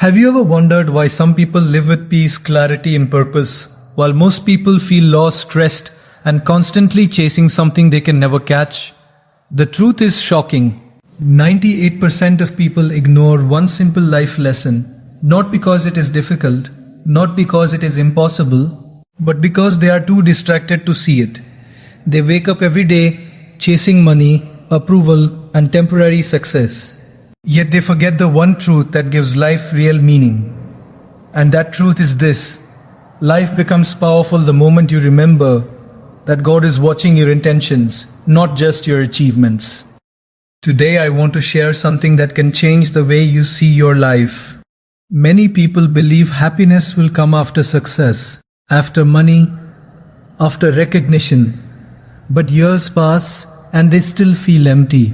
Have you ever wondered why some people live with peace, clarity, and purpose, while most people feel lost, stressed, and constantly chasing something they can never catch? The truth is shocking. 98% of people ignore one simple life lesson, not because it is difficult, not because it is impossible, but because they are too distracted to see it. They wake up every day chasing money, approval, and temporary success. Yet they forget the one truth that gives life real meaning. And that truth is this: life becomes powerful the moment you remember that God is watching your intentions, not just your achievements. Today I want to share something that can change the way you see your life. Many people believe happiness will come after success, after money, after recognition. But years pass and they still feel empty.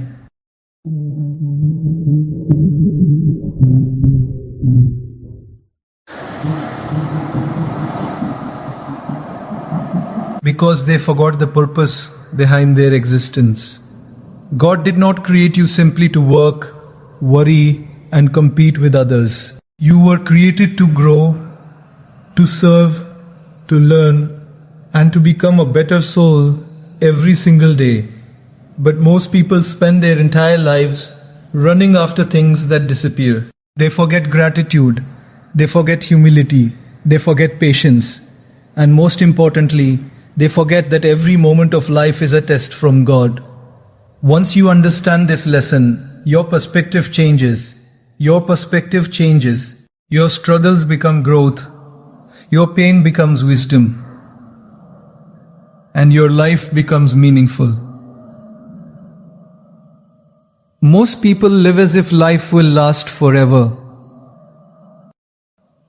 Because they forgot the purpose behind their existence. God did not create you simply to work, worry, and compete with others. You were created to grow, to serve, to learn, and to become a better soul every single day. But most people spend their entire lives running after things that disappear. They forget gratitude, they forget humility, they forget patience, and most importantly, they forget that every moment of life is a test from God. Once you understand this lesson, your perspective changes. Your perspective changes. Your struggles become growth. Your pain becomes wisdom. And your life becomes meaningful. Most people live as if life will last forever.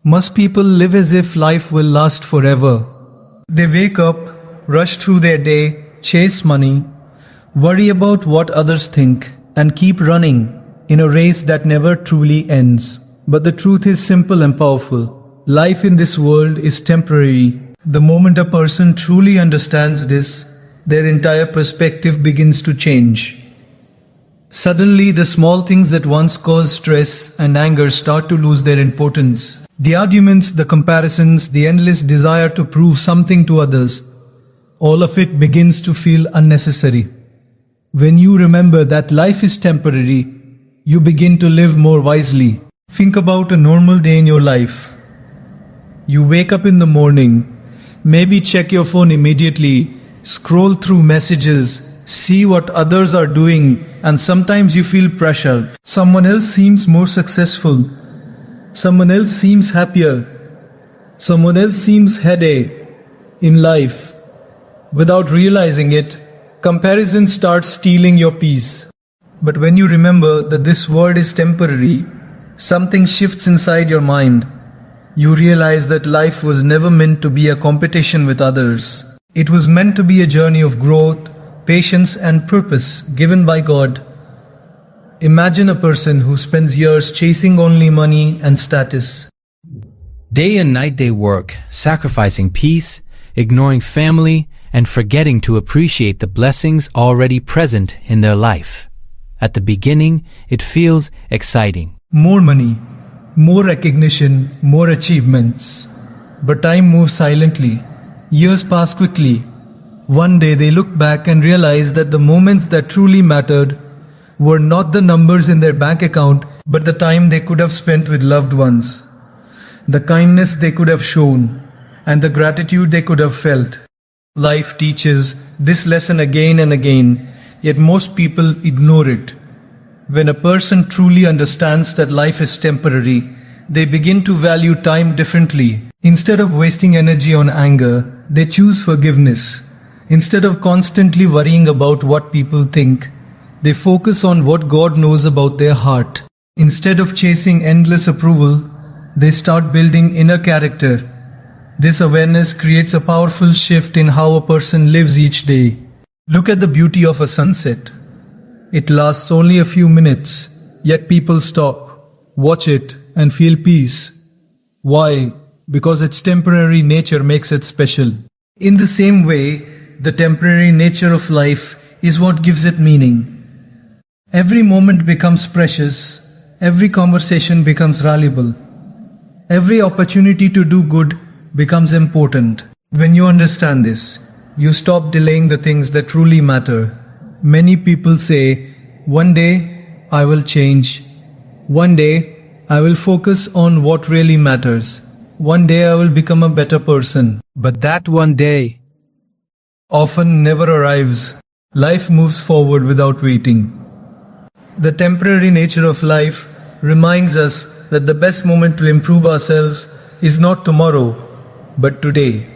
Most people live as if life will last forever. They wake up, rush through their day, chase money, worry about what others think, and keep running in a race that never truly ends. But the truth is simple and powerful. Life in this world is temporary. The moment a person truly understands this, their entire perspective begins to change. Suddenly, the small things that once caused stress and anger start to lose their importance. The arguments, the comparisons, the endless desire to prove something to others, all of it begins to feel unnecessary. When you remember that life is temporary, you begin to live more wisely. Think about a normal day in your life. You wake up in the morning, maybe check your phone immediately, scroll through messages, see what others are doing, and sometimes you feel pressure. Someone else seems more successful. Someone else seems happier. Someone else seems ahead in life. Without realizing it, comparison starts stealing your peace. But when you remember that this world is temporary, something shifts inside your mind. You realize that life was never meant to be a competition with others. It was meant to be a journey of growth, patience, and purpose given by God. Imagine a person who spends years chasing only money and status. Day and night they work, sacrificing peace, ignoring family, and forgetting to appreciate the blessings already present in their life. At the beginning, it feels exciting. More money, more recognition, more achievements. But time moves silently. Years pass quickly. One day they look back and realize that the moments that truly mattered were not the numbers in their bank account, but the time they could have spent with loved ones, the kindness they could have shown, and the gratitude they could have felt. Life teaches this lesson again and again, yet most people ignore it. When a person truly understands that life is temporary, they begin to value time differently. Instead of wasting energy on anger, they choose forgiveness. Instead of constantly worrying about what people think, they focus on what God knows about their heart. Instead of chasing endless approval, they start building inner character. This awareness creates a powerful shift in how a person lives each day. Look at the beauty of a sunset. It lasts only a few minutes, yet people stop, watch it, and feel peace. Why? Because its temporary nature makes it special. In the same way, the temporary nature of life is what gives it meaning. Every moment becomes precious, every conversation becomes valuable, Every opportunity to do good becomes important. When you understand this, you stop delaying the things that truly matter. Many people say, one day I will change. One day I will focus on what really matters. One day I will become a better person. But that one day Often never arrives. Life moves forward without waiting. The temporary nature of life reminds us that the best moment to improve ourselves is not tomorrow, but today.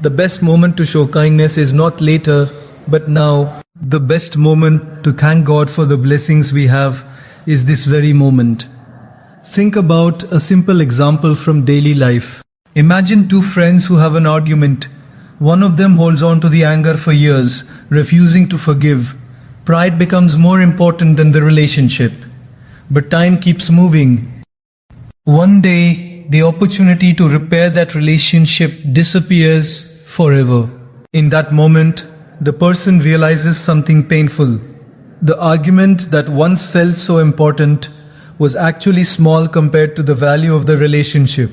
The best moment to show kindness is not later, but now. The best moment to thank God for the blessings we have is this very moment. Think about a simple example from daily life. Imagine two friends who have an argument. One of them holds on to the anger for years, refusing to forgive. Pride becomes more important than the relationship. But time keeps moving. One day, the opportunity to repair that relationship disappears forever. In that moment, the person realizes something painful. The argument that once felt so important was actually small compared to the value of the relationship.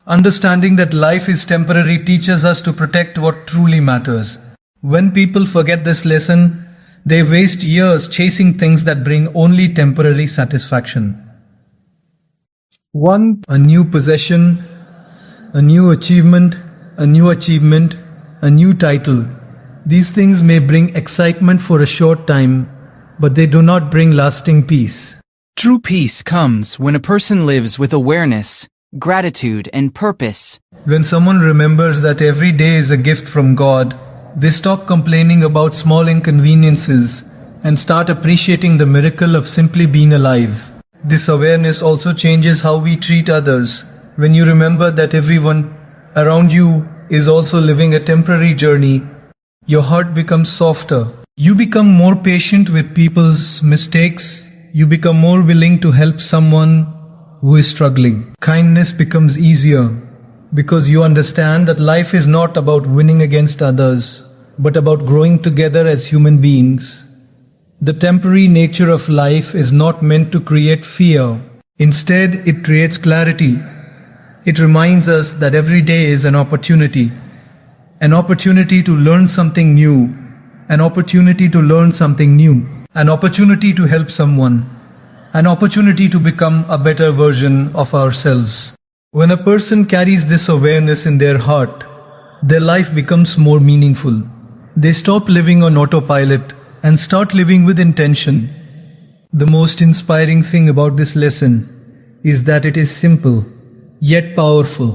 Understanding that life is temporary teaches us to protect what truly matters. When people forget this lesson, they waste years chasing things that bring only temporary satisfaction. A new possession, a new achievement, a new title. These things may bring excitement for a short time, but they do not bring lasting peace. True peace comes when a person lives with awareness, gratitude, and purpose. When someone remembers that every day is a gift from God, they stop complaining about small inconveniences and start appreciating the miracle of simply being alive. This awareness also changes how we treat others. When you remember that everyone around you is also living a temporary journey, your heart becomes softer. You become more patient with people's mistakes. You become more willing to help someone who is struggling. Kindness becomes easier because you understand that life is not about winning against others, but about growing together as human beings. The temporary nature of life is not meant to create fear. Instead, it creates clarity. It reminds us that every day is an opportunity to learn something new, an opportunity to learn something new, an opportunity to help someone, an opportunity to become a better version of ourselves. When a person carries this awareness in their heart, their life becomes more meaningful. They stop living on autopilot and start living with intention. The most inspiring thing about this lesson is that it is simple, yet powerful.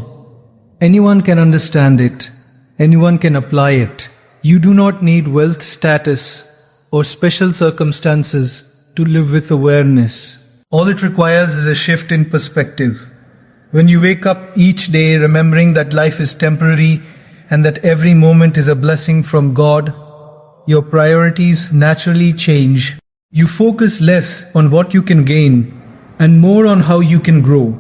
Anyone can understand it. Anyone can apply it. You do not need wealth, status, or special circumstances to live with awareness. All it requires is a shift in perspective. When you wake up each day remembering that life is temporary and that every moment is a blessing from God, your priorities naturally change. You focus less on what you can gain and more on how you can grow.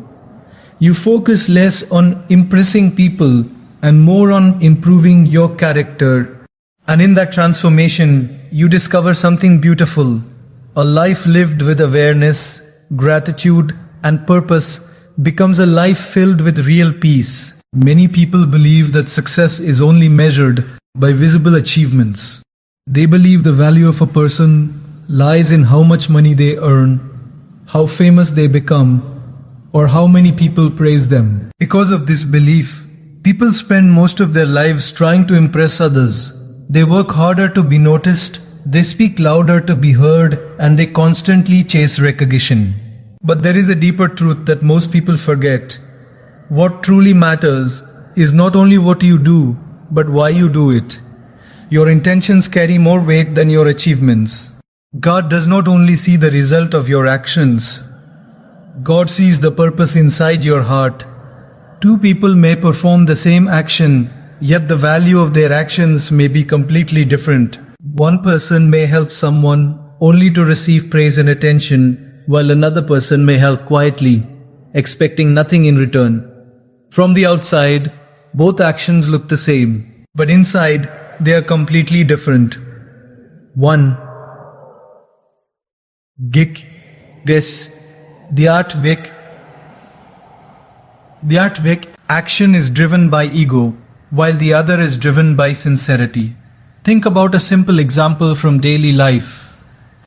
You focus less on impressing people and more on improving your character. And in that transformation, you discover something beautiful. A life lived with awareness, gratitude, and purpose becomes a life filled with real peace. Many people believe that success is only measured by visible achievements. They believe the value of a person lies in how much money they earn, how famous they become, or how many people praise them. Because of this belief, people spend most of their lives trying to impress others. They work harder to be noticed, they speak louder to be heard, and they constantly chase recognition. But there is a deeper truth that most people forget. What truly matters is not only what you do, but why you do it. Your intentions carry more weight than your achievements. God does not only see the result of your actions. God sees the purpose inside your heart. Two people may perform the same action, yet the value of their actions may be completely different. One person may help someone only to receive praise and attention, while another person may help quietly, expecting nothing in return. From the outside, both actions look the same, but inside, they are completely different. One. Gik, Ges, the art Vik. The action is driven by ego, while the other is driven by sincerity. Think about a simple example from daily life.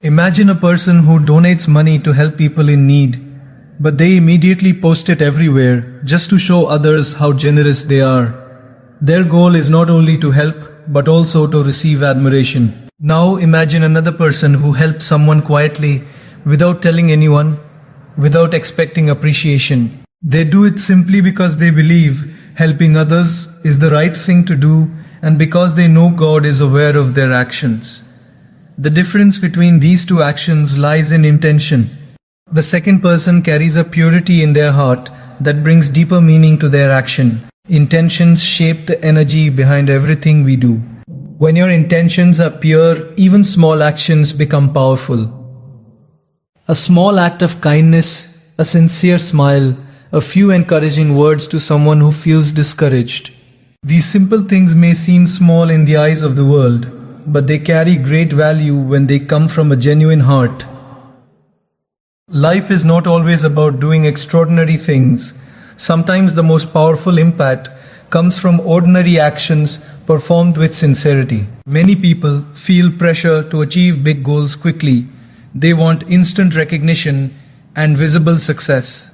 Imagine a person who donates money to help people in need, but they immediately post it everywhere just to show others how generous they are. Their goal is not only to help, but also to receive admiration. Now imagine another person who helps someone quietly, without telling anyone, without expecting appreciation. They do it simply because they believe helping others is the right thing to do, and because they know God is aware of their actions. The difference between these two actions lies in intention. The second person carries a purity in their heart that brings deeper meaning to their action. Intentions shape the energy behind everything we do. When your intentions are pure, even small actions become powerful. A small act of kindness, a sincere smile, a few encouraging words to someone who feels discouraged. These simple things may seem small in the eyes of the world, but they carry great value when they come from a genuine heart. Life is not always about doing extraordinary things. Sometimes the most powerful impact comes from ordinary actions performed with sincerity. Many people feel pressure to achieve big goals quickly. They want instant recognition and visible success.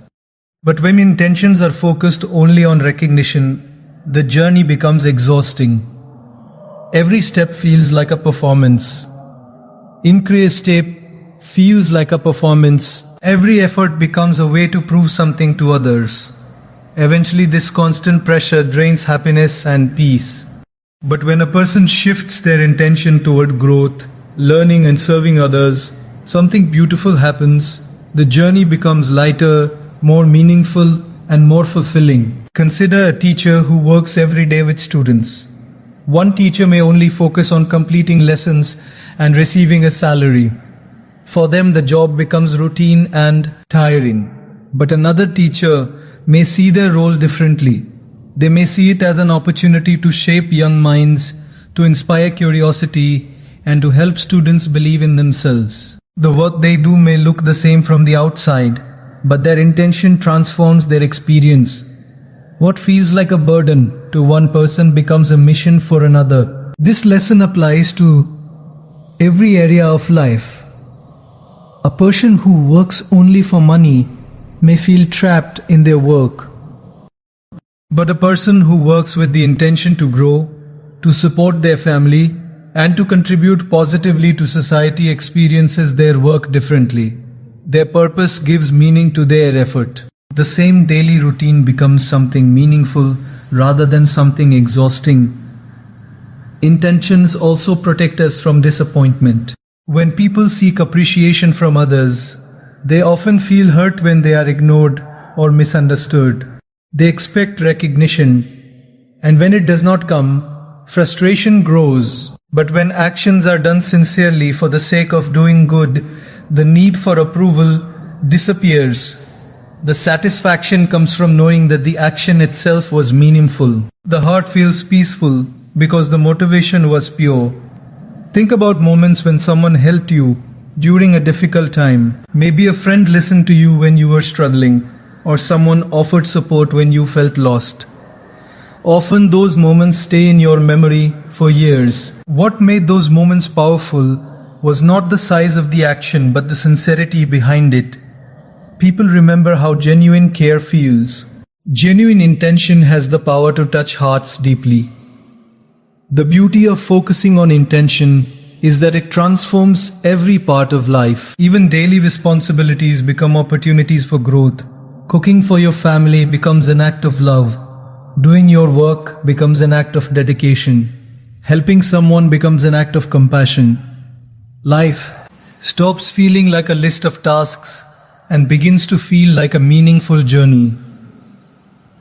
But when intentions are focused only on recognition, the journey becomes exhausting. Every step feels like a performance. Increased step feels like a performance. Every effort becomes a way to prove something to others. Eventually, this constant pressure drains happiness and peace. But when a person shifts their intention toward growth, learning and serving others, something beautiful happens. The journey becomes lighter, more meaningful, and more fulfilling. Consider a teacher who works every day with students. One teacher may only focus on completing lessons and receiving a salary. For them, the job becomes routine and tiring. But another teacher may see their role differently. They may see it as an opportunity to shape young minds, to inspire curiosity, and to help students believe in themselves. The work they do may look the same from the outside, but their intention transforms their experience. What feels like a burden to one person becomes a mission for another. This lesson applies to every area of life. A person who works only for money may feel trapped in their work. But a person who works with the intention to grow, to support their family, and to contribute positively to society experiences their work differently. Their purpose gives meaning to their effort. The same daily routine becomes something meaningful rather than something exhausting. Intentions also protect us from disappointment. When people seek appreciation from others, they often feel hurt when they are ignored or misunderstood. They expect recognition, and when it does not come, frustration grows. But when actions are done sincerely for the sake of doing good, the need for approval disappears. The satisfaction comes from knowing that the action itself was meaningful. The heart feels peaceful because the motivation was pure. Think about moments when someone helped you during a difficult time. Maybe a friend listened to you when you were struggling, or someone offered support when you felt lost. Often those moments stay in your memory for years. What made those moments powerful was not the size of the action, but the sincerity behind it. People remember how genuine care feels. Genuine intention has the power to touch hearts deeply. The beauty of focusing on intention is that it transforms every part of life. Even daily responsibilities become opportunities for growth. Cooking for your family becomes an act of love. Doing your work becomes an act of dedication. Helping someone becomes an act of compassion. Life stops feeling like a list of tasks and begins to feel like a meaningful journey.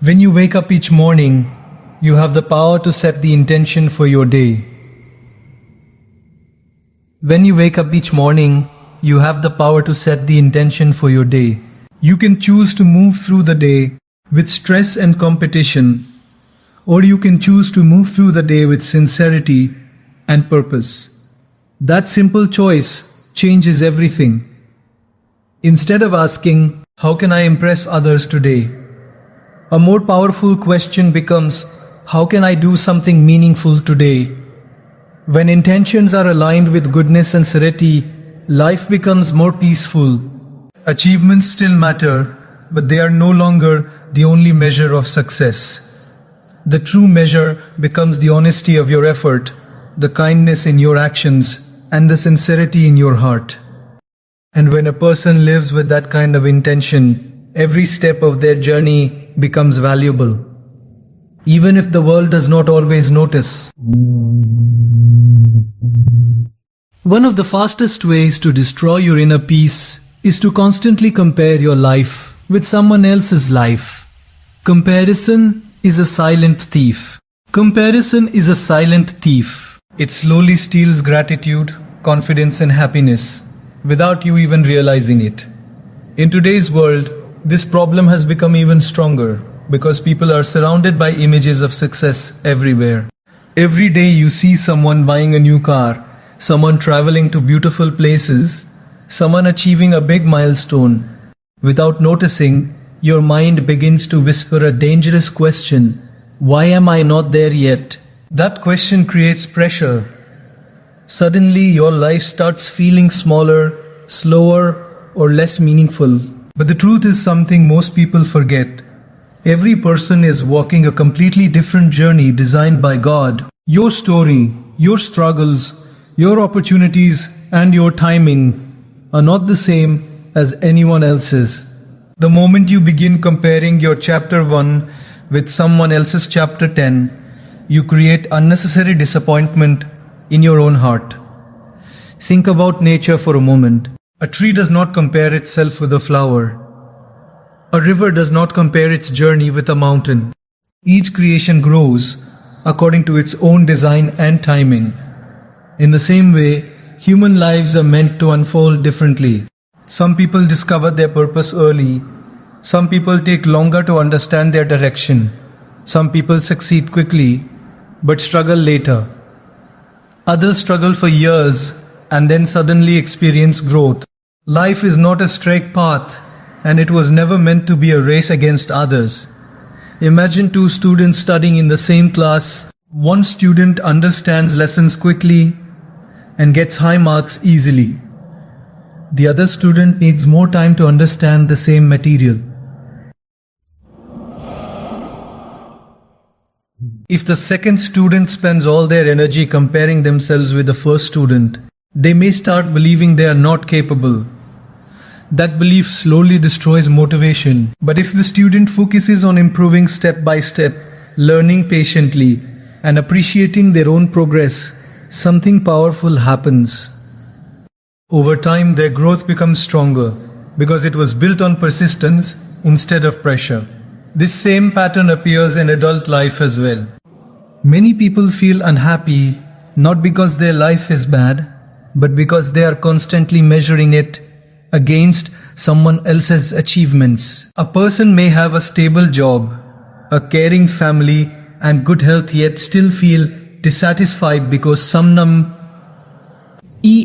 When you wake up each morning, you have the power to set the intention for your day. When you wake up each morning, you have the power to set the intention for your day. You can choose to move through the day with stress and competition, or you can choose to move through the day with sincerity and purpose. That simple choice changes everything. Instead of asking, "How can I impress others today?" A more powerful question becomes, how can I do something meaningful today? When intentions are aligned with goodness and serenity, life becomes more peaceful. Achievements still matter, but they are no longer the only measure of success. The true measure becomes the honesty of your effort, the kindness in your actions, and the sincerity in your heart. And when a person lives with that kind of intention, every step of their journey becomes valuable, even if the world does not always notice. One of the fastest ways to destroy your inner peace is to constantly compare your life with someone else's life. Comparison is a silent thief. Comparison is a silent thief. It slowly steals gratitude, confidence, and happiness without you even realizing it. In today's world, this problem has become even stronger because people are surrounded by images of success everywhere. Every day you see someone buying a new car, someone traveling to beautiful places, someone achieving a big milestone. Without noticing, your mind begins to whisper a dangerous question: why am I not there yet? That question creates pressure. Suddenly your life starts feeling smaller, slower, or less meaningful. But the truth is something most people forget. Every person is walking a completely different journey designed by God. Your story, your struggles, your opportunities, and your timing are not the same as anyone else's. The moment you begin comparing your chapter 1 with someone else's chapter 10, you create unnecessary disappointment in your own heart. Think about nature for a moment. A tree does not compare itself with a flower. A river does not compare its journey with a mountain. Each creation grows according to its own design and timing. In the same way, human lives are meant to unfold differently. Some people discover their purpose early. Some people take longer to understand their direction. Some people succeed quickly, but struggle later. Others struggle for years and then suddenly experience growth. Life is not a straight path, and it was never meant to be a race against others. Imagine two students studying in the same class. One student understands lessons quickly and gets high marks easily. The other student needs more time to understand the same material. If the second student spends all their energy comparing themselves with the first student, they may start believing they are not capable. That belief slowly destroys motivation. But if the student focuses on improving step by step, learning patiently, and appreciating their own progress, something powerful happens. Over time, their growth becomes stronger because it was built on persistence instead of pressure. This same pattern appears in adult life as well. Many people feel unhappy not because their life is bad, but because they are constantly measuring it against someone else's achievements. A person may have a stable job, a caring family, and good health, yet still feel dissatisfied because someone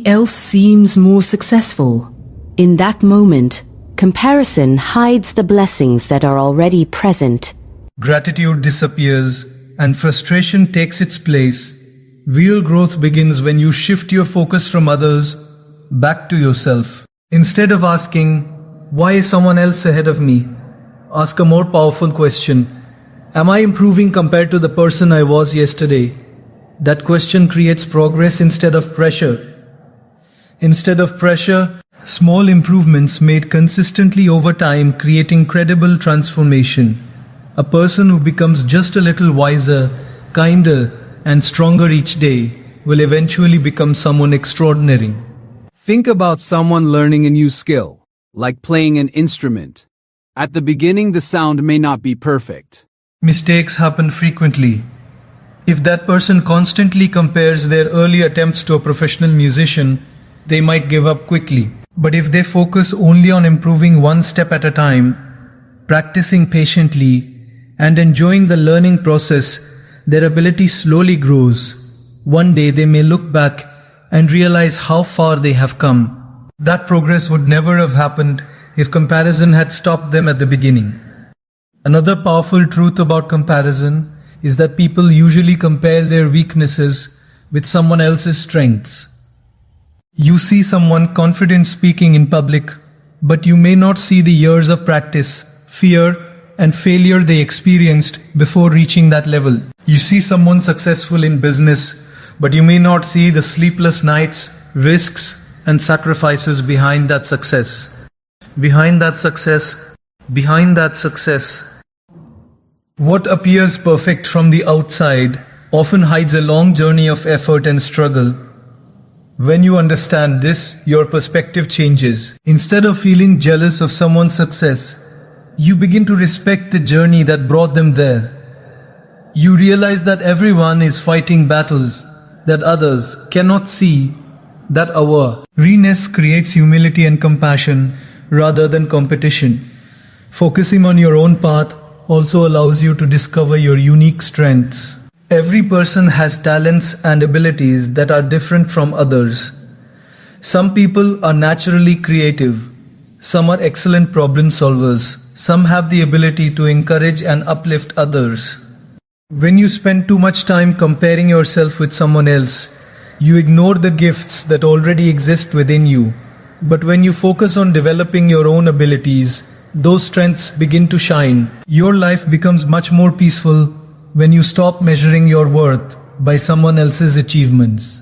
else seems more successful. In that moment, comparison hides the blessings that are already present. Gratitude disappears and frustration takes its place. Real growth begins when you shift your focus from others back to yourself. Instead of asking, why is someone else ahead of me? Ask a more powerful question. Am I improving compared to the person I was yesterday? That question creates progress instead of pressure. Instead of pressure, small improvements made consistently over time create incredible transformation. A person who becomes just a little wiser, kinder, and stronger each day will eventually become someone extraordinary. Think about someone learning a new skill, like playing an instrument. At the beginning, the sound may not be perfect. Mistakes happen frequently. If that person constantly compares their early attempts to a professional musician, they might give up quickly. But if they focus only on improving one step at a time, practicing patiently, and enjoying the learning process, their ability slowly grows. One day they may look back and realize how far they have come. That progress would never have happened if comparison had stopped them at the beginning. Another powerful truth about comparison is that people usually compare their weaknesses with someone else's strengths. You see someone confident speaking in public, but you may not see the years of practice, fear, and failure they experienced before reaching that level. You see someone successful in business, but you may not see the sleepless nights, risks, and sacrifices behind that success. Behind that success, what appears perfect from the outside often hides a long journey of effort and struggle. When you understand this, your perspective changes. Instead of feeling jealous of someone's success, you begin to respect the journey that brought them there. You realize that everyone is fighting battles that others cannot see. That awareness creates humility and compassion rather than competition. Focusing on your own path also allows you to discover your unique strengths. Every person has talents and abilities that are different from others. Some people are naturally creative. Some are excellent problem solvers. Some have the ability to encourage and uplift others. When you spend too much time comparing yourself with someone else, you ignore the gifts that already exist within you. But when you focus on developing your own abilities, those strengths begin to shine. Your life becomes much more peaceful when you stop measuring your worth by someone else's achievements.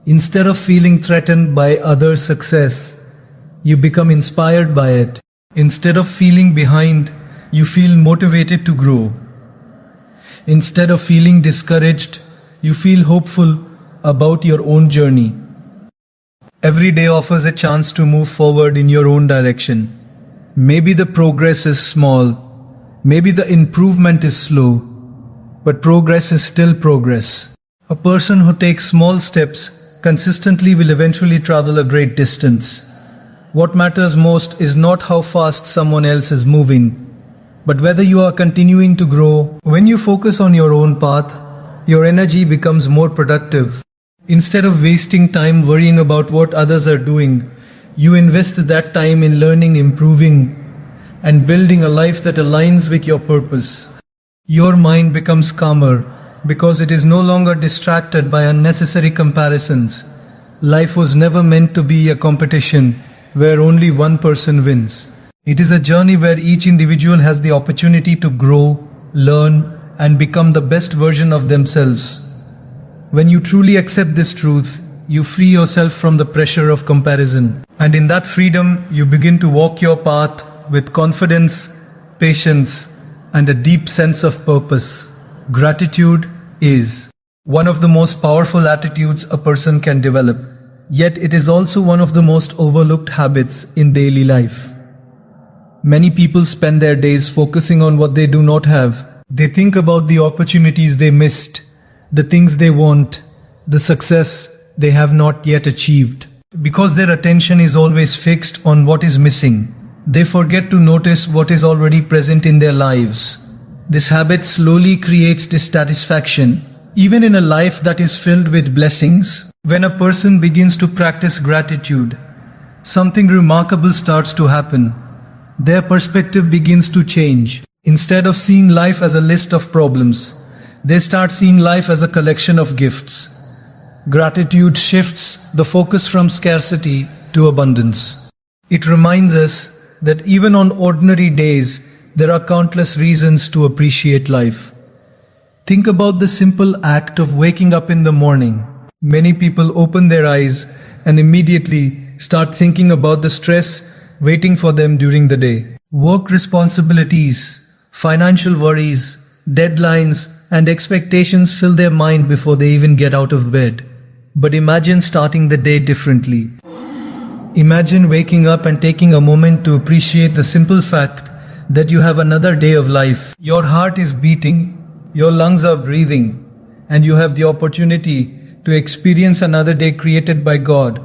Instead of feeling threatened by others' success, you become inspired by it. Instead of feeling behind, you feel motivated to grow. Instead of feeling discouraged, you feel hopeful about your own journey. Every day offers a chance to move forward in your own direction. Maybe the progress is small, maybe the improvement is slow, but progress is still progress. A person who takes small steps consistently will eventually travel a great distance. What matters most is not how fast someone else is moving, but whether you are continuing to grow. When you focus on your own path, your energy becomes more productive. Instead of wasting time worrying about what others are doing, you invest that time in learning, improving, and building a life that aligns with your purpose. Your mind becomes calmer because it is no longer distracted by unnecessary comparisons. Life was never meant to be a competition where only one person wins. It is a journey where each individual has the opportunity to grow, learn, and become the best version of themselves. When you truly accept this truth, you free yourself from the pressure of comparison. And in that freedom, you begin to walk your path with confidence, patience, and a deep sense of purpose. Gratitude is one of the most powerful attitudes a person can develop. Yet it is also one of the most overlooked habits in daily life. Many people spend their days focusing on what they do not have. They think about the opportunities they missed, the things they want, the success they have not yet achieved. Because their attention is always fixed on what is missing, they forget to notice what is already present in their lives. This habit slowly creates dissatisfaction, even in a life that is filled with blessings. When a person begins to practice gratitude, something remarkable starts to happen. Their perspective begins to change. Instead of seeing life as a list of problems, they start seeing life as a collection of gifts. Gratitude shifts the focus from scarcity to abundance. It reminds us that even on ordinary days, there are countless reasons to appreciate life. Think about the simple act of waking up in the morning. Many people open their eyes and immediately start thinking about the stress waiting for them during the day. Work responsibilities, financial worries, deadlines, and expectations fill their mind before they even get out of bed. But imagine starting the day differently. Imagine waking up and taking a moment to appreciate the simple fact that you have another day of life. Your heart is beating, your lungs are breathing, and you have the opportunity to experience another day created by God.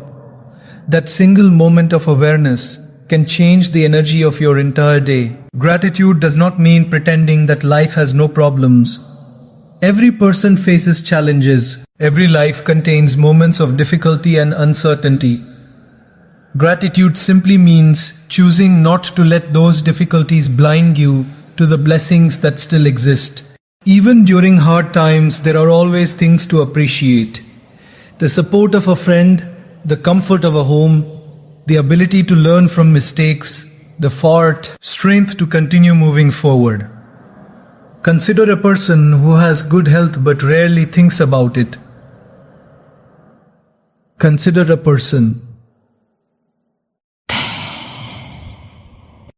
That single moment of awareness can change the energy of your entire day. Gratitude does not mean pretending that life has no problems. Every person faces challenges. Every life contains moments of difficulty and uncertainty. Gratitude simply means choosing not to let those difficulties blind you to the blessings that still exist. Even during hard times, there are always things to appreciate. The support of a friend, the comfort of a home, the ability to learn from mistakes, the strength to continue moving forward. Consider a person who has good health but rarely thinks about it. Consider a person.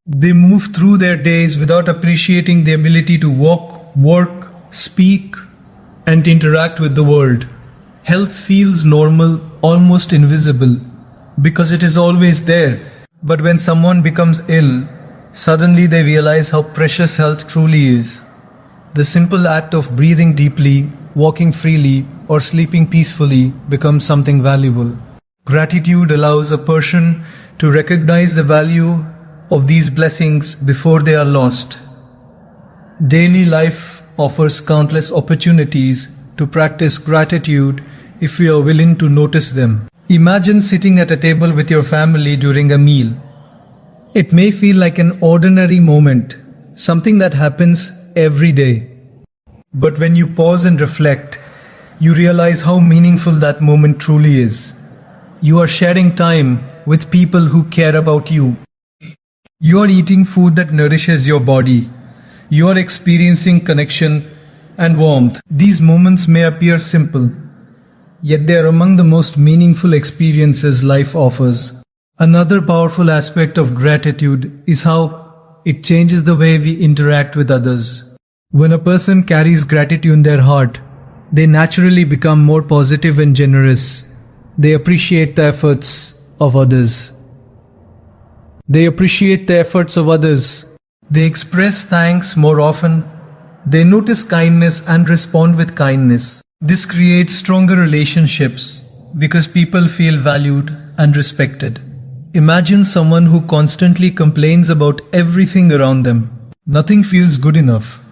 They move through their days without appreciating the ability to walk, work, speak, and interact with the world. Health feels normal, almost invisible, because it is always there. But when someone becomes ill, suddenly they realize how precious health truly is. The simple act of breathing deeply, walking freely, or sleeping peacefully becomes something valuable. Gratitude allows a person to recognize the value of these blessings before they are lost. Daily life offers countless opportunities to practice gratitude if we are willing to notice them. Imagine sitting at a table with your family during a meal. It may feel like an ordinary moment, something that happens every day. But when you pause and reflect, you realize how meaningful that moment truly is. You are sharing time with people who care about you. You are eating food that nourishes your body. You are experiencing connection and warmth. These moments may appear simple, yet they are among the most meaningful experiences life offers. Another powerful aspect of gratitude is how it changes the way we interact with others. When a person carries gratitude in their heart, they naturally become more positive and generous. They appreciate the efforts of others. They express thanks more often. They notice kindness and respond with kindness. This creates stronger relationships because people feel valued and respected. Imagine someone who constantly complains about everything around them. Nothing feels good enough.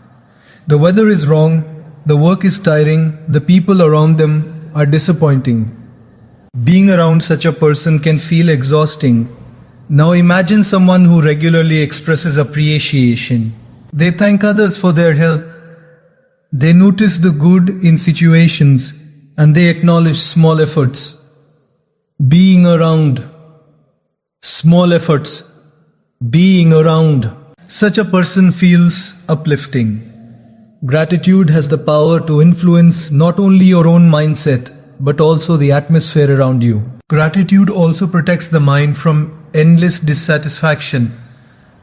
The weather is wrong, the work is tiring, the people around them are disappointing. Being around such a person can feel exhausting. Now imagine someone who regularly expresses appreciation. They thank others for their help. They notice the good in situations and they acknowledge small efforts. Being around. Such a person feels uplifting. Gratitude has the power to influence not only your own mindset, but also the atmosphere around you. Gratitude also protects the mind from endless dissatisfaction.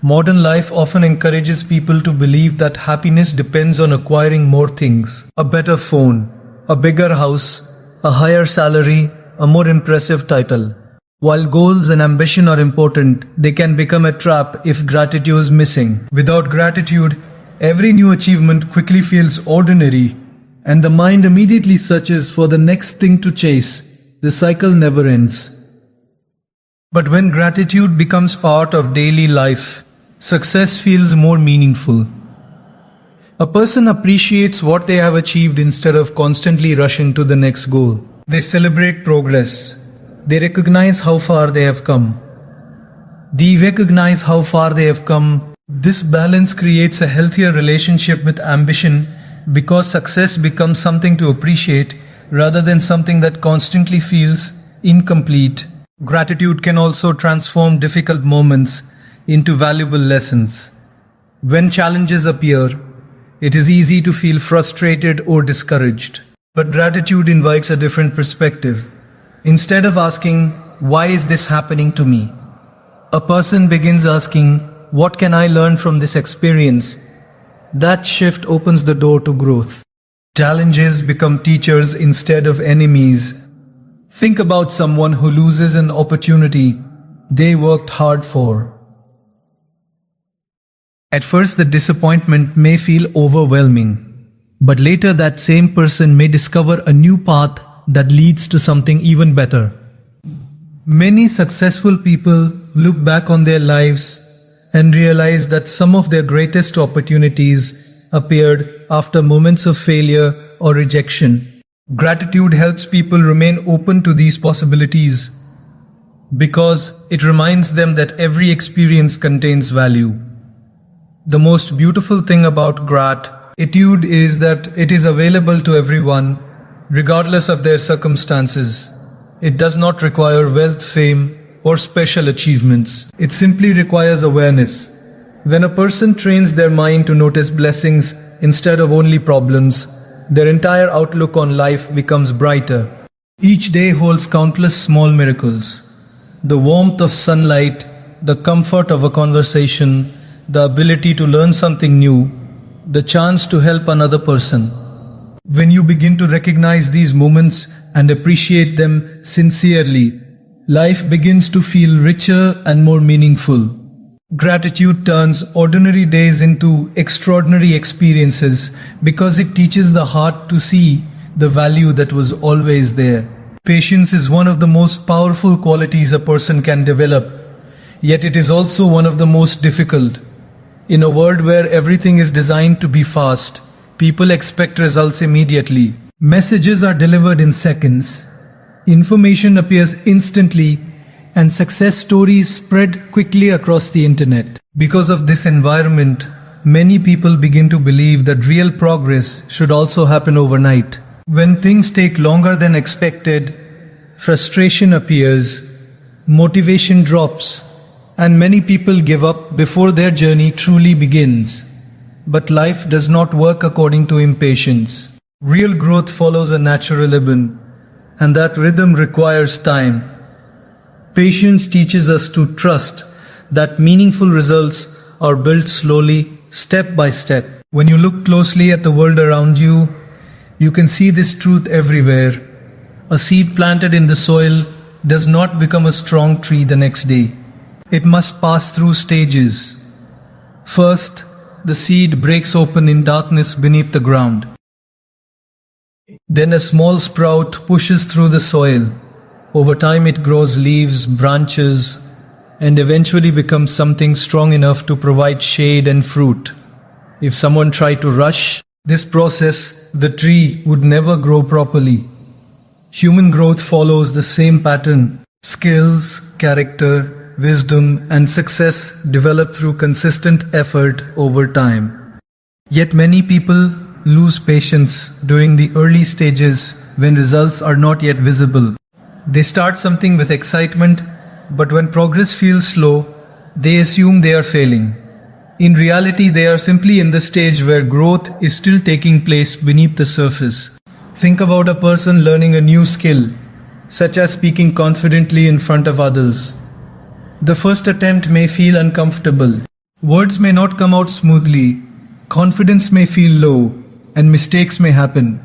Modern life often encourages people to believe that happiness depends on acquiring more things. A better phone, a bigger house, a higher salary, a more impressive title. While goals and ambition are important, they can become a trap if gratitude is missing. Without gratitude, every new achievement quickly feels ordinary, and the mind immediately searches for the next thing to chase. The cycle never ends. But when gratitude becomes part of daily life, success feels more meaningful. A person appreciates what they have achieved instead of constantly rushing to the next goal. They celebrate progress. They recognize how far they have come. This balance creates a healthier relationship with ambition because success becomes something to appreciate rather than something that constantly feels incomplete. Gratitude can also transform difficult moments into valuable lessons. When challenges appear, it is easy to feel frustrated or discouraged. But gratitude invites a different perspective. Instead of asking, "Why is this happening to me?" a person begins asking, "What can I learn from this experience?" That shift opens the door to growth. Challenges become teachers instead of enemies. Think about someone who loses an opportunity they worked hard for. At first, the disappointment may feel overwhelming, but later that same person may discover a new path that leads to something even better. Many successful people look back on their lives and realize that some of their greatest opportunities appeared after moments of failure or rejection. Gratitude helps people remain open to these possibilities because it reminds them that every experience contains value. The most beautiful thing about gratitude is that it is available to everyone, regardless of their circumstances. It does not require wealth, fame, or special achievements. It simply requires awareness. When a person trains their mind to notice blessings instead of only problems, their entire outlook on life becomes brighter. Each day holds countless small miracles. The warmth of sunlight, the comfort of a conversation, the ability to learn something new, the chance to help another person. When you begin to recognize these moments and appreciate them sincerely, life begins to feel richer and more meaningful. Gratitude turns ordinary days into extraordinary experiences because it teaches the heart to see the value that was always there. Patience is one of the most powerful qualities a person can develop, yet it is also one of the most difficult. In a world where everything is designed to be fast, people expect results immediately. Messages are delivered in seconds. Information appears instantly, and success stories spread quickly across the internet. Because of this environment, many people begin to believe that real progress should also happen overnight. When things take longer than expected, frustration appears, motivation drops, and many people give up before their journey truly begins. But life does not work according to impatience. Real growth follows a natural rhythm, and that rhythm requires time. Patience teaches us to trust that meaningful results are built slowly, step by step. When you look closely at the world around you, you can see this truth everywhere. A seed planted in the soil does not become a strong tree the next day. It must pass through stages. First, the seed breaks open in darkness beneath the ground. Then a small sprout pushes through the soil. Over time it grows leaves, branches, and eventually becomes something strong enough to provide shade and fruit. If someone tried to rush this process, the tree would never grow properly. Human growth follows the same pattern. Skills, character, wisdom, and success develop through consistent effort over time. Yet many people lose patience during the early stages when results are not yet visible. They start something with excitement, but when progress feels slow, they assume they are failing. In reality, they are simply in the stage where growth is still taking place beneath the surface. Think about a person learning a new skill, such as speaking confidently in front of others. The first attempt may feel uncomfortable. Words may not come out smoothly. Confidence may feel low, and mistakes may happen.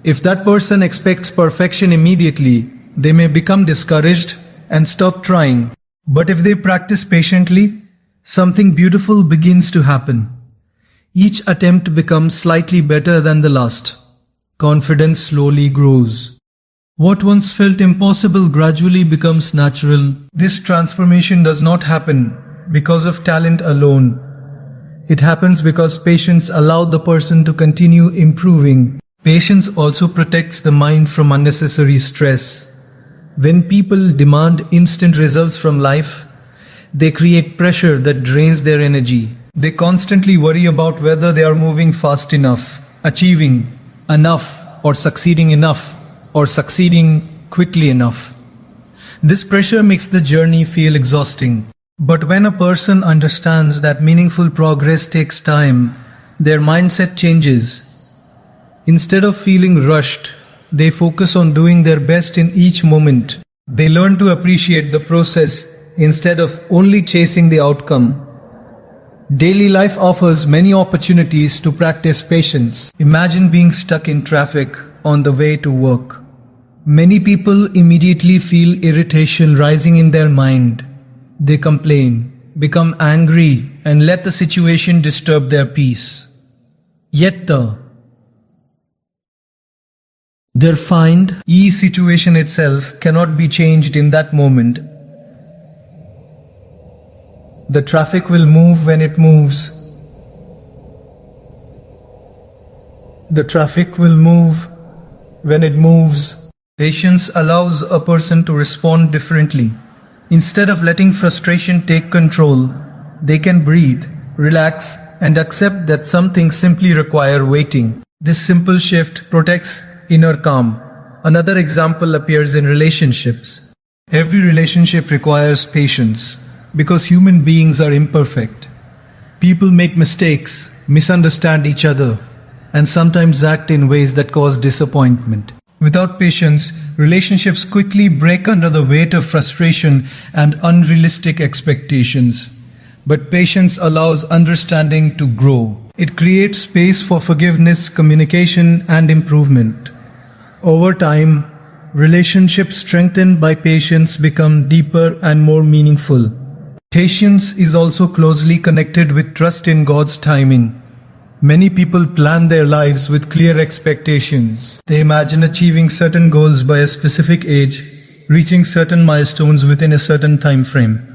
If that person expects perfection immediately, they may become discouraged and stop trying. But if they practice patiently, something beautiful begins to happen. Each attempt becomes slightly better than the last. Confidence slowly grows. What once felt impossible gradually becomes natural. This transformation does not happen because of talent alone. It happens because patience allowed the person to continue improving. Patience also protects the mind from unnecessary stress. When people demand instant results from life, they create pressure that drains their energy. They constantly worry about whether they are moving fast enough, achieving enough, or succeeding quickly enough. This pressure makes the journey feel exhausting. But when a person understands that meaningful progress takes time, their mindset changes. Instead of feeling rushed, they focus on doing their best in each moment. They learn to appreciate the process instead of only chasing the outcome. Daily life offers many opportunities to practice patience. Imagine being stuck in traffic on the way to work. Many people immediately feel irritation rising in their mind. They complain, become angry, and let the situation disturb their peace. Yet their situation itself cannot be changed in that moment. The traffic will move when it moves. The traffic will move when it moves. Patience allows a person to respond differently. Instead of letting frustration take control, they can breathe, relax, and accept that some things simply require waiting. This simple shift protects inner calm. Another example appears in relationships. Every relationship requires patience because human beings are imperfect. People make mistakes, misunderstand each other, and sometimes act in ways that cause disappointment. Without patience, relationships quickly break under the weight of frustration and unrealistic expectations. But patience allows understanding to grow. It creates space for forgiveness, communication, and improvement. Over time, relationships strengthened by patience become deeper and more meaningful. Patience is also closely connected with trust in God's timing. Many people plan their lives with clear expectations. They imagine achieving certain goals by a specific age, reaching certain milestones within a certain time frame.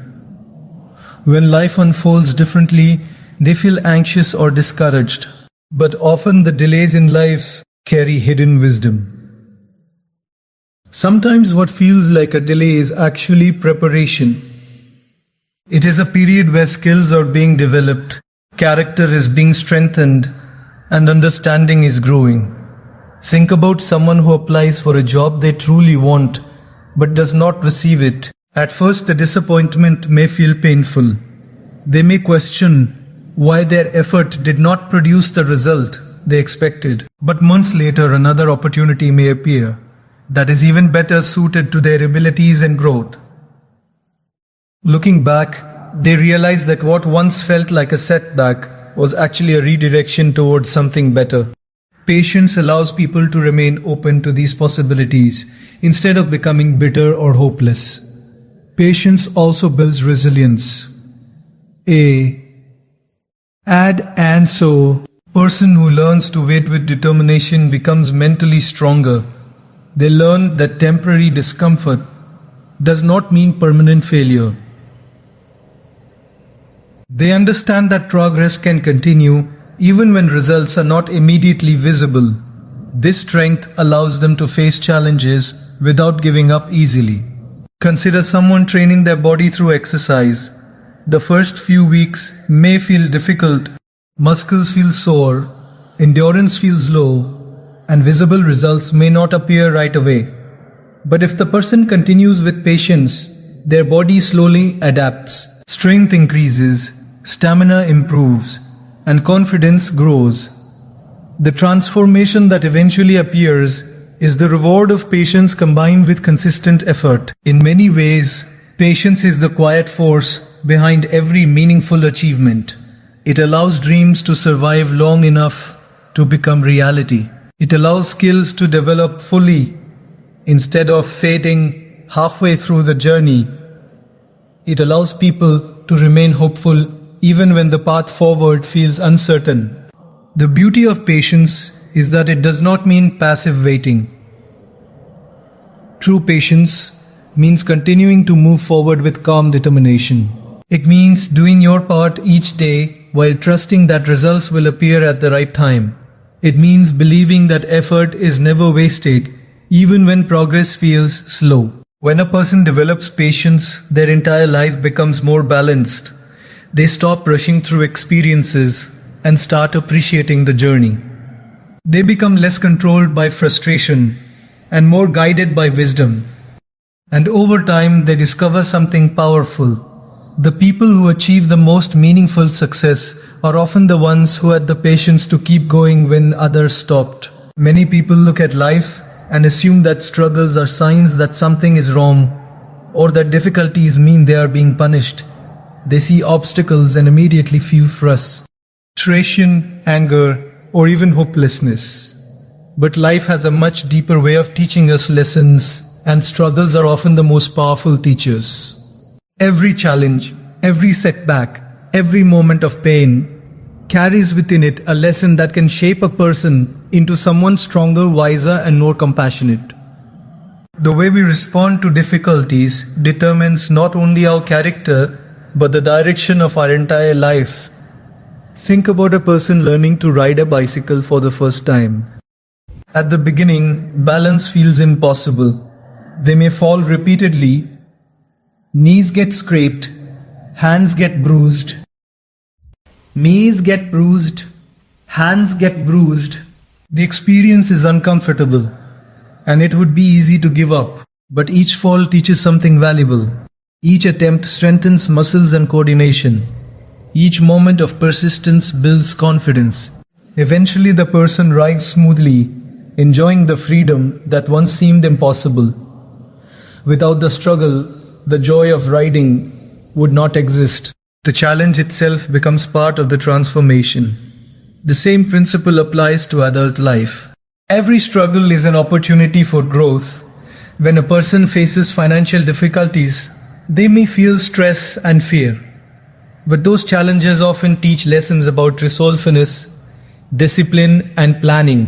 When life unfolds differently, they feel anxious or discouraged. But often the delays in life carry hidden wisdom. Sometimes what feels like a delay is actually preparation. It is a period where skills are being developed, character is being strengthened, and understanding is growing. Think about someone who applies for a job they truly want, but does not receive it. At first, the disappointment may feel painful. They may question why their effort did not produce the result they expected. But months later, another opportunity may appear that is even better suited to their abilities and growth. Looking back, they realize that what once felt like a setback was actually a redirection towards something better. Patience allows people to remain open to these possibilities instead of becoming bitter or hopeless. Patience also builds resilience. Person who learns to wait with determination becomes mentally stronger. They learn that temporary discomfort does not mean permanent failure. They understand that progress can continue even when results are not immediately visible. This strength allows them to face challenges without giving up easily. Consider someone training their body through exercise. The first few weeks may feel difficult. Muscles feel sore, endurance feels low, and visible results may not appear right away. But if the person continues with patience, their body slowly adapts. Strength increases, stamina improves, and confidence grows. The transformation that eventually appears is the reward of patience combined with consistent effort. In many ways, patience is the quiet force behind every meaningful achievement. It allows dreams to survive long enough to become reality. It allows skills to develop fully instead of fading halfway through the journey. It allows people to remain hopeful even when the path forward feels uncertain. The beauty of patience is that it does not mean passive waiting. True patience means continuing to move forward with calm determination. It means doing your part each day while trusting that results will appear at the right time. It means believing that effort is never wasted, even when progress feels slow. When a person develops patience, their entire life becomes more balanced. They stop rushing through experiences and start appreciating the journey. They become less controlled by frustration and more guided by wisdom. And over time, they discover something powerful. The people who achieve the most meaningful success are often the ones who had the patience to keep going when others stopped. Many people look at life and assume that struggles are signs that something is wrong or that difficulties mean they are being punished. They see obstacles and immediately feel frustration, anger, or even hopelessness. But life has a much deeper way of teaching us lessons, and struggles are often the most powerful teachers. Every challenge, every setback, every moment of pain carries within it a lesson that can shape a person into someone stronger, wiser, and more compassionate. The way we respond to difficulties determines not only our character, but the direction of our entire life. Think about a person learning to ride a bicycle for the first time. At the beginning, balance feels impossible. They may fall repeatedly, knees get scraped, hands get bruised, Knees get bruised, hands get bruised. The experience is uncomfortable, and it would be easy to give up. But each fall teaches something valuable. Each attempt strengthens muscles and coordination. Each moment of persistence builds confidence. Eventually, the person rides smoothly, enjoying the freedom that once seemed impossible. Without the struggle, the joy of riding would not exist. The challenge itself becomes part of the transformation. The same principle applies to adult life. Every struggle is an opportunity for growth. When a person faces financial difficulties, they may feel stress and fear. But those challenges often teach lessons about resourcefulness, discipline, and planning.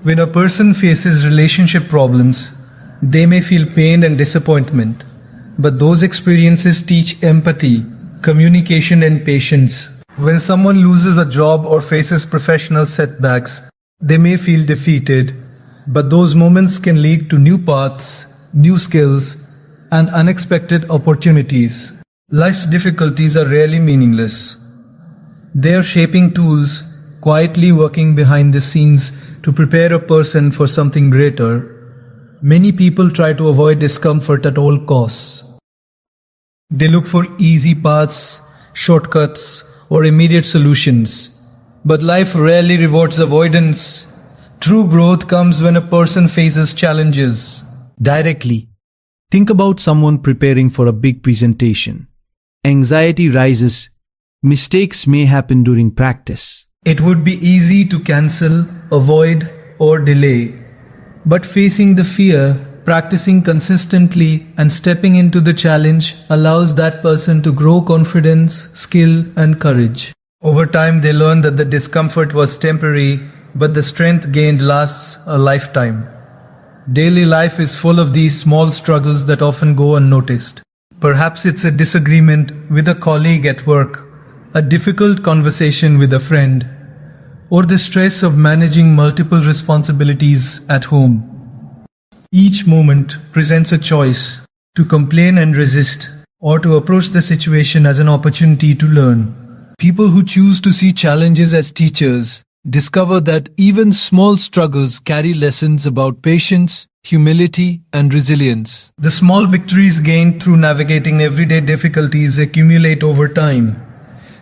When a person faces relationship problems, they may feel pain and disappointment. But those experiences teach empathy, communication, and patience. When someone loses a job or faces professional setbacks, they may feel defeated, but those moments can lead to new paths, new skills, and unexpected opportunities. Life's difficulties are rarely meaningless. They are shaping tools, quietly working behind the scenes to prepare a person for something greater. Many people try to avoid discomfort at all costs. They look for easy paths, shortcuts, or immediate solutions. But life rarely rewards avoidance. True growth comes when a person faces challenges directly. Think about someone preparing for a big presentation. Anxiety rises. Mistakes may happen during practice. It would be easy to cancel, avoid, or delay. But facing the fear, practicing consistently, and stepping into the challenge allows that person to grow confidence, skill, and courage. Over time, they learn that the discomfort was temporary, but the strength gained lasts a lifetime. Daily life is full of these small struggles that often go unnoticed. Perhaps it's a disagreement with a colleague at work, a difficult conversation with a friend, or the stress of managing multiple responsibilities at home. Each moment presents a choice to complain and resist, or to approach the situation as an opportunity to learn. People who choose to see challenges as teachers discover that even small struggles carry lessons about patience, humility, and resilience. The small victories gained through navigating everyday difficulties accumulate over time,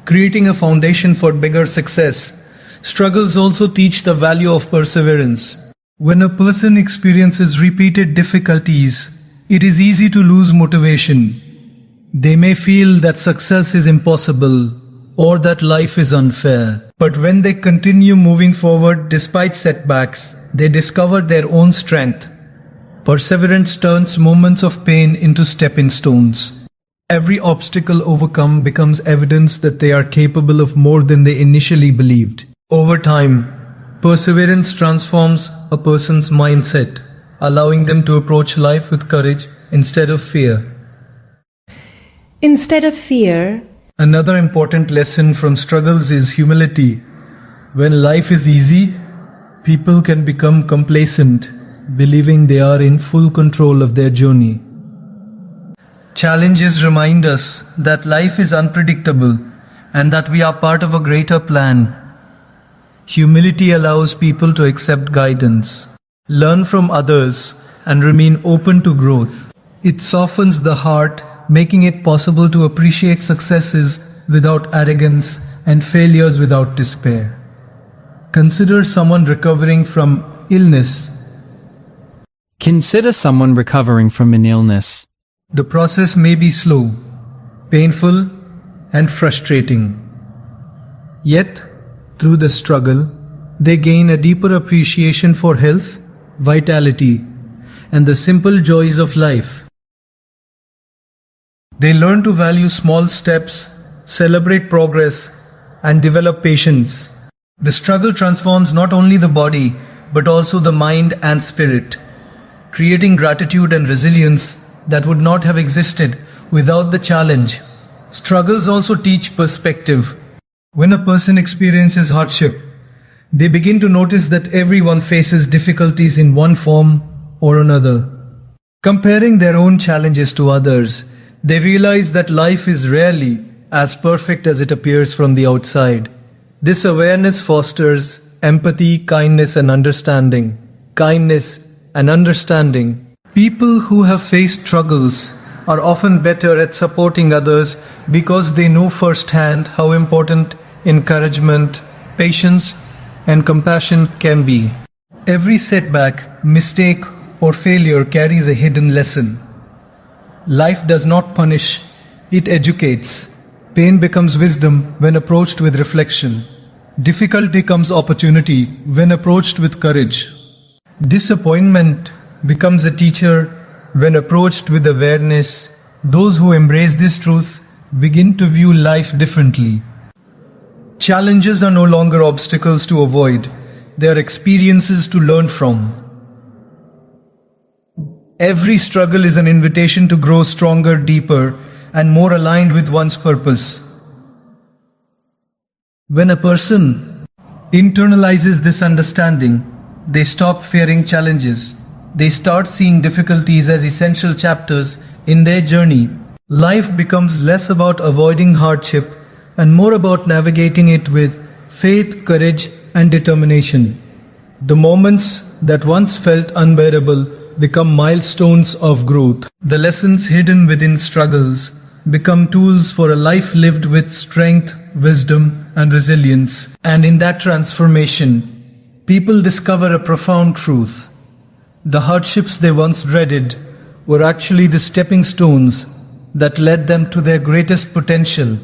creating a foundation for bigger success. Struggles also teach the value of perseverance. When a person experiences repeated difficulties, it is easy to lose motivation. They may feel that success is impossible or that life is unfair. But when they continue moving forward despite setbacks, they discover their own strength. Perseverance turns moments of pain into stepping stones. Every obstacle overcome becomes evidence that they are capable of more than they initially believed. Over time, perseverance transforms a person's mindset, allowing them to approach life with courage instead of fear. Instead of fear, Another important lesson from struggles is humility. When life is easy, people can become complacent, believing they are in full control of their journey. Challenges remind us that life is unpredictable and that we are part of a greater plan. Humility allows people to accept guidance, learn from others, and remain open to growth. It softens the heart, making it possible to appreciate successes without arrogance and failures without despair. Consider someone recovering from illness. Consider someone recovering from an illness. The process may be slow, painful, and frustrating. Yet, through the struggle, they gain a deeper appreciation for health, vitality, and the simple joys of life. They learn to value small steps, celebrate progress, and develop patience. The struggle transforms not only the body, but also the mind and spirit, creating gratitude and resilience that would not have existed without the challenge. Struggles also teach perspective. When a person experiences hardship, they begin to notice that everyone faces difficulties in one form or another. Comparing their own challenges to others, they realize that life is rarely as perfect as it appears from the outside. This awareness fosters empathy, kindness, and understanding. Kindness and understanding. People who have faced struggles are often better at supporting others because they know firsthand how important encouragement, patience, and compassion can be. Every setback, mistake, or failure carries a hidden lesson. Life does not punish, it educates. Pain becomes wisdom when approached with reflection. Difficulty becomes opportunity when approached with courage. Disappointment becomes a teacher when approached with awareness. Those who embrace this truth begin to view life differently. Challenges are no longer obstacles to avoid, they are experiences to learn from. Every struggle is an invitation to grow stronger, deeper, and more aligned with one's purpose. When a person internalizes this understanding, they stop fearing challenges. They start seeing difficulties as essential chapters in their journey. Life becomes less about avoiding hardship and more about navigating it with faith, courage, and determination. The moments that once felt unbearable become milestones of growth. The lessons hidden within struggles become tools for a life lived with strength, wisdom, and resilience. And in that transformation, people discover a profound truth. The hardships they once dreaded were actually the stepping stones that led them to their greatest potential.